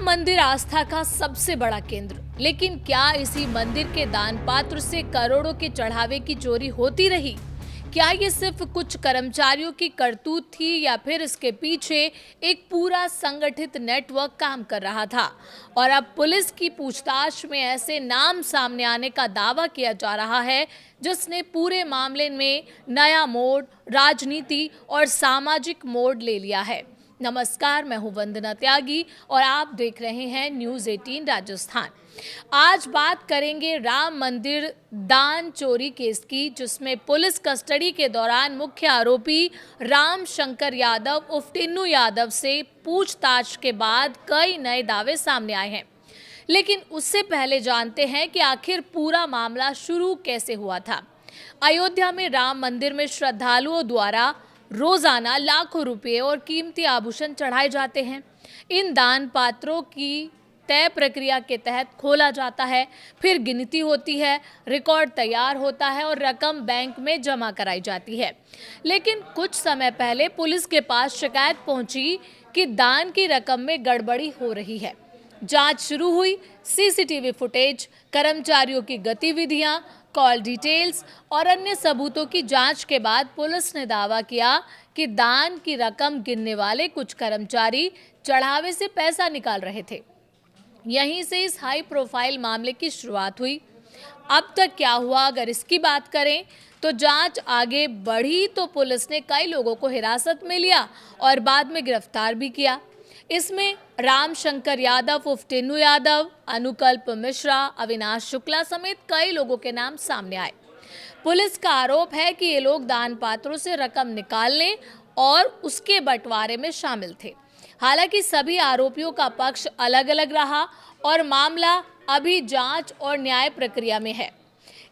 मंदिर आस्था का सबसे बड़ा केंद्र, लेकिन क्या इसी मंदिर के दान पात्र से करोड़ों के चढ़ावे की चोरी होती रही? क्या ये सिर्फ कुछ कर्मचारियों की करतूत थी या फिर इसके पीछे एक पूरा संगठित नेटवर्क काम कर रहा था? और अब पुलिस की पूछताछ में ऐसे नाम सामने आने का दावा किया जा रहा है जिसने पूरे मामले में नया मोड़, राजनीति और सामाजिक मोड़ ले लिया है। नमस्कार, मैं हूं वंदना त्यागी और आप देख रहे हैं न्यूज़ 18 राजस्थान। आज बात करेंगे राम मंदिर दान चोरी केस की, जिसमें पुलिस कस्टडी के दौरान मुख्य आरोपी राम शंकर यादव उर्फ टिन्नू यादव से पूछताछ के बाद कई नए दावे सामने आए हैं। लेकिन उससे पहले जानते हैं कि आखिर पूरा मामला शुरू कैसे हुआ था। अयोध्या में राम मंदिर में श्रद्धालुओं द्वारा रोजाना लाखों रुपए और कीमती आभूषण चढ़ाए जाते हैं। इन दान पात्रों की तय प्रक्रिया के तहत खोला जाता है, फिर गिनती होती है, रिकॉर्ड तैयार होता है और रकम बैंक में जमा कराई जाती है। लेकिन कुछ समय पहले पुलिस के पास शिकायत पहुंची कि दान की रकम में गड़बड़ी हो रही है। जांच शुरू हुई। सीसीटीवी फुटेज, कर्मचारियों की गतिविधियां, कॉल डिटेल्स और अन्य सबूतों की जांच के बाद पुलिस ने दावा किया कि दान की रकम गिनने वाले कुछ कर्मचारी चढ़ावे से पैसा निकाल रहे थे। यहीं से इस हाई प्रोफाइल मामले की शुरुआत हुई। अब तक क्या हुआ, अगर इसकी बात करें तो जांच आगे बढ़ी तो पुलिस ने कई लोगों को हिरासत में लिया और बाद में गिरफ्तार भी किया। इसमें राम शंकर यादव उर्फ टिन्नू यादव, अनुकल्प मिश्रा, अविनाश शुक्ला समेत कई लोगों के नाम सामने आए। पुलिस का आरोप है कि ये लोग दान पात्रों से रकम निकालने और उसके बंटवारे में शामिल थे। हालांकि सभी आरोपियों का पक्ष अलग अलग रहा और मामला अभी जांच और न्याय प्रक्रिया में है।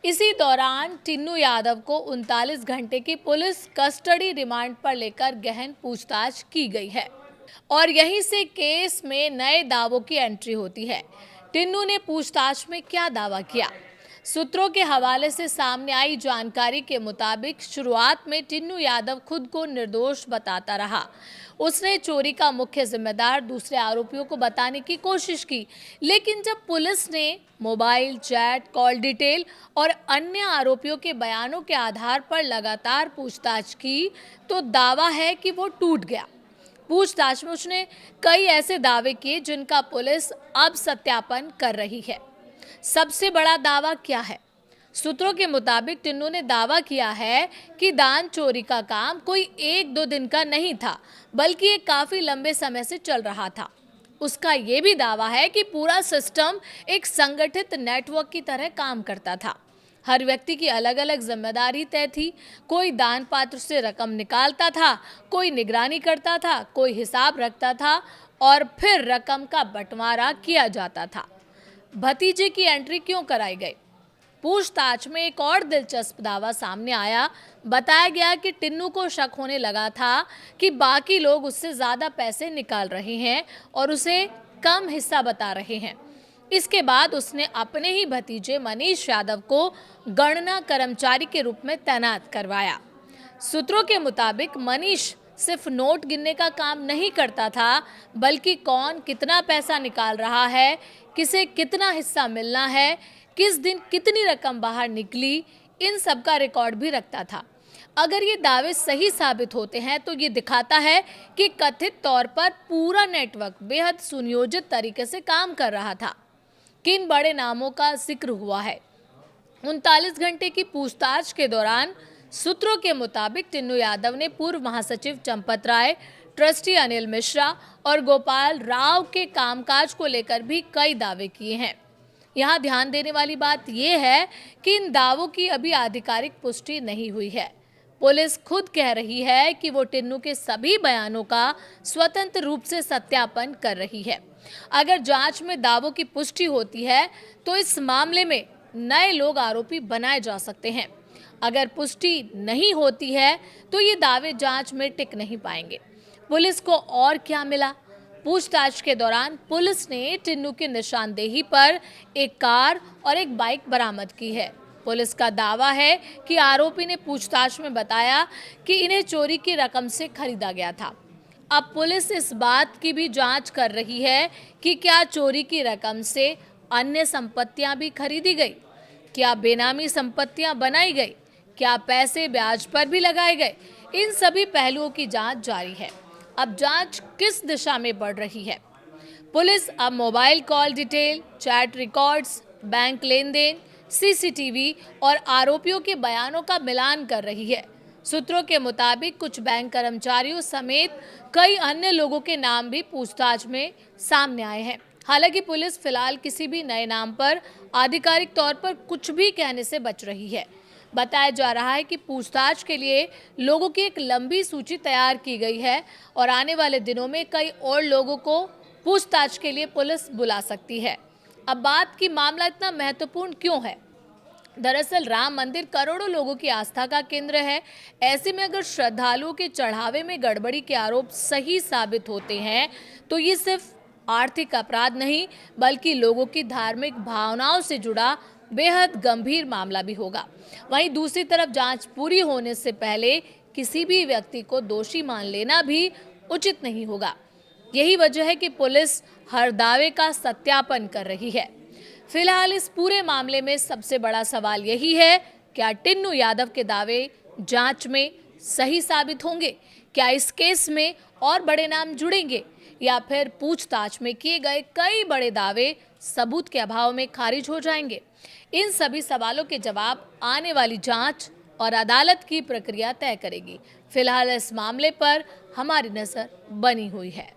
इसी दौरान टिन्नू यादव को 39 घंटे की पुलिस कस्टडी रिमांड पर लेकर गहन पूछताछ की गई है और यहीं से केस में नए दावों की एंट्री होती है। टिन्नू ने पूछताछ में क्या दावा किया? सूत्रों के हवाले से सामने आई जानकारी के मुताबिक शुरुआत में टिन्नू यादव खुद को निर्दोष बताता रहा। उसने चोरी का मुख्य जिम्मेदार दूसरे आरोपियों को बताने की कोशिश की, लेकिन जब पुलिस ने मोबाइल, चैट, कॉल डिटेल और अन्य आरोपियों के बयानों के आधार पर लगातार पूछताछ की तो दावा है कि वो टूट गया। पूछताछ में उसने कई ऐसे दावे किए जिनका पुलिस अब सत्यापन कर रही है। सबसे बड़ा दावा क्या है? सूत्रों के मुताबिक टिन्नू ने दावा किया है कि दान चोरी का काम कोई 1-2 दिन का नहीं था, बल्कि ये काफी लंबे समय से चल रहा था। उसका ये भी दावा है कि पूरा सिस्टम एक संगठित नेटवर्क की तरह काम करता था। हर व्यक्ति की अलग अलग जिम्मेदारी तय थी। कोई दान पात्र से रकम निकालता था, कोई निगरानी करता था, कोई हिसाब रखता था और फिर रकम का बंटवारा किया जाता था। भतीजे की एंट्री क्यों कराई गई? पूछताछ में एक और दिलचस्प दावा सामने आया। बताया गया कि टिन्नू को शक होने लगा था कि बाकी लोग उससे ज्यादा पैसे निकाल रहे हैं और उसे कम हिस्सा बता रहे हैं। इसके बाद उसने अपने ही भतीजे मनीष यादव को गणना कर्मचारी के रूप में तैनात करवाया। सूत्रों के मुताबिक मनीष सिर्फ नोट गिनने का काम नहीं करता था, बल्कि कौन कितना पैसा निकाल रहा है, किसे कितना हिस्सा मिलना है, किस दिन कितनी रकम बाहर निकली, इन सब का रिकॉर्ड भी रखता था। अगर ये दावे सही साबित होते हैं तो ये दिखाता है कि कथित तौर पर पूरा नेटवर्क बेहद सुनियोजित तरीके से काम कर रहा था। किन बड़े नामों का जिक्र हुआ है? 39 घंटे की पूछताछ के दौरान सूत्रों के मुताबिक टिन्नू यादव ने पूर्व महासचिव चंपत राय, ट्रस्टी अनिल मिश्रा और गोपाल राव के कामकाज को लेकर भी कई दावे किए हैं। यहाँ ध्यान देने वाली बात यह है कि इन दावों की अभी आधिकारिक पुष्टि नहीं हुई है। पुलिस खुद कह रही है कि वो टिन्नू के सभी बयानों का स्वतंत्र रूप से सत्यापन कर रही है। अगर जांच में दावों की पुष्टि होती है तो इस मामले में नए लोग आरोपी बनाए जा सकते हैं। अगर पुष्टि नहीं होती है तो ये दावे जांच में टिक नहीं पाएंगे। पुलिस को और क्या मिला? पूछताछ के दौरान पुलिस ने टिन्नू की निशानदेही पर एक कार और एक बाइक बरामद की है। पुलिस का दावा है कि आरोपी ने पूछताछ में बताया कि इन्हें चोरी की रकम से खरीदा गया था। अब पुलिस इस बात की भी जांच कर रही है कि क्या चोरी की रकम से अन्य संपत्तियां भी खरीदी गई, क्या बेनामी संपत्तियां बनाई गई, क्या पैसे ब्याज पर भी लगाए गए। इन सभी पहलुओं की जांच जारी है। अब जांच किस दिशा में बढ़ रही है? पुलिस अब mobile call detail, chat records, bank लेन देन, सीसीटीवी और आरोपियों के बयानों का मिलान कर रही है। सूत्रों के मुताबिक कुछ बैंक कर्मचारियों समेत कई अन्य लोगों के नाम भी पूछताछ में सामने आए हैं। हालांकि पुलिस फिलहाल किसी भी नए नाम पर आधिकारिक तौर पर कुछ भी कहने से बच रही है। बताया जा रहा है कि पूछताछ के लिए लोगों की एक लंबी सूची तैयार की गई है और आने वाले दिनों में कई और लोगों को पूछताछ के लिए पुलिस बुला सकती है। अब बात की मामला इतना महत्वपूर्ण क्यों है? दरअसल राम मंदिर करोड़ों लोगों की आस्था का केंद्र है। ऐसे में अगर श्रद्धालुओं के चढ़ावे में गड़बड़ी के आरोप सही साबित होते हैं तो ये सिर्फ आर्थिक अपराध नहीं बल्कि लोगों की धार्मिक भावनाओं से जुड़ा बेहद गंभीर मामला भी होगा। वहीं दूसरी तरफ जांच पूरी होने से पहले किसी भी व्यक्ति को दोषी मान लेना भी उचित नहीं होगा। यही वजह है कि पुलिस हर दावे का सत्यापन कर रही है। फिलहाल इस पूरे मामले में सबसे बड़ा सवाल यही है, क्या टिन्नू यादव के दावे जांच में सही साबित होंगे? क्या इस केस में और बड़े नाम जुड़ेंगे या फिर पूछताछ में किए गए कई बड़े दावे सबूत के अभाव में खारिज हो जाएंगे? इन सभी सवालों के जवाब आने वाली जांच और अदालत की प्रक्रिया तय करेगी। फिलहाल इस मामले पर हमारी नजर बनी हुई है।